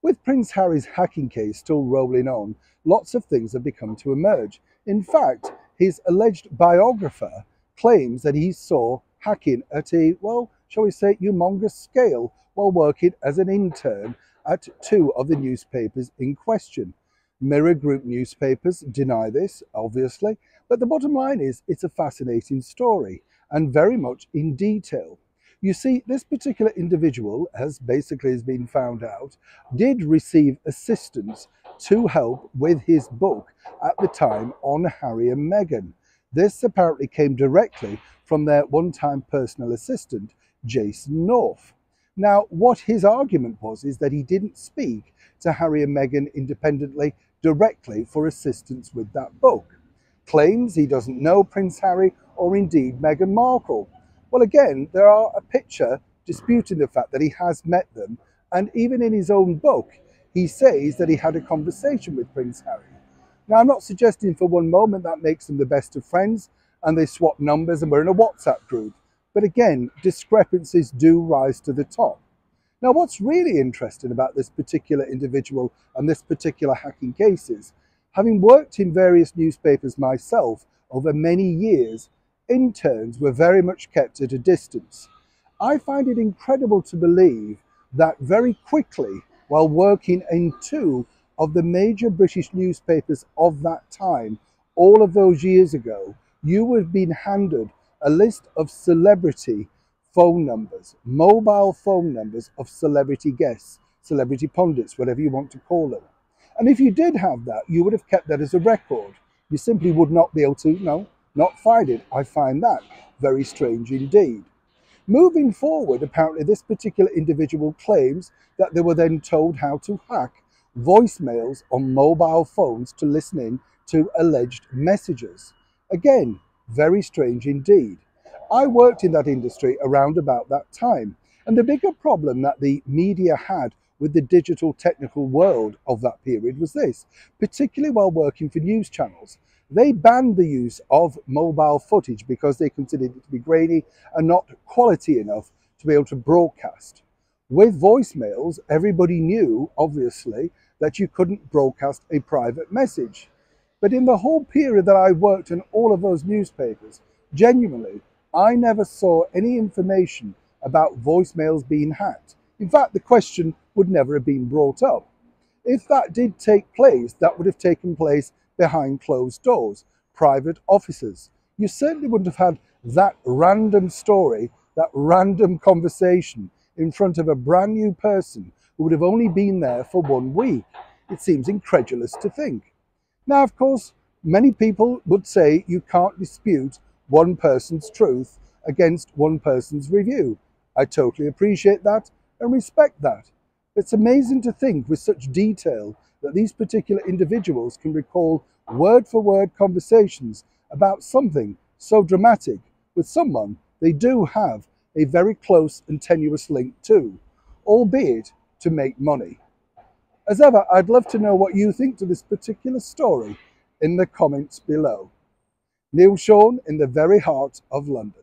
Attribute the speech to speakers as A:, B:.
A: With Prince Harry's hacking case still rolling on, lots of things have begun to emerge. In fact, his alleged biographer claims that he saw hacking at a, well, shall we say, humongous scale while working as an intern at two of the newspapers in question. Mirror Group newspapers deny this, obviously, but the bottom line is it's a fascinating story and very much in detail. You see, this particular individual, as basically has been found out, did receive assistance to help with his book at the time on Harry and Meghan. This apparently came directly from their one-time personal assistant, Jason North. Now, what his argument was is that he didn't speak to Harry and Meghan independently directly for assistance with that book. Claims he doesn't know Prince Harry or indeed Meghan Markle. Well, again, there are a picture disputing the fact that he has met them, and even in his own book, he says that he had a conversation with Prince Harry. Now, I'm not suggesting for one moment that makes them the best of friends and they swap numbers and we're in a WhatsApp group. But again, discrepancies do rise to the top. Now, what's really interesting about this particular individual and this particular hacking case is, having worked in various newspapers myself over many years, interns were very much kept at a distance. I find it incredible to believe that very quickly, while working in two of the major British newspapers of that time, all of those years ago, you would have been handed a list of celebrity phone numbers, mobile phone numbers of celebrity guests, celebrity pundits, whatever you want to call them. And if you did have that, you would have kept that as a record. You simply would not be able to, not find it. I find that very strange indeed. Moving forward, apparently this particular individual claims that they were then told how to hack voicemails on mobile phones to listen in to alleged messages. Again, very strange indeed. I worked in that industry around about that time, and the bigger problem that the media had with the digital technical world of that period was this, particularly while working for news channels. They banned the use of mobile footage because they considered it to be grainy and not quality enough to be able to broadcast. With voicemails, everybody knew, obviously, that you couldn't broadcast a private message. But in the whole period that I worked in all of those newspapers, genuinely, I never saw any information about voicemails being hacked. In fact, the question would never have been brought up. If that did take place, that would have taken place behind closed doors, private offices. You certainly wouldn't have had that random story, that random conversation in front of a brand new person who would have only been there for 1 week. It seems incredulous to think. Now, of course, many people would say you can't dispute one person's truth against one person's review. I totally appreciate that and respect that. It's amazing to think with such detail that these particular individuals can recall word-for-word conversations about something so dramatic with someone they do have a very close and tenuous link to, albeit to make money. As ever, I'd love to know what you think to this particular story in the comments below. Neil Sean in the very heart of London.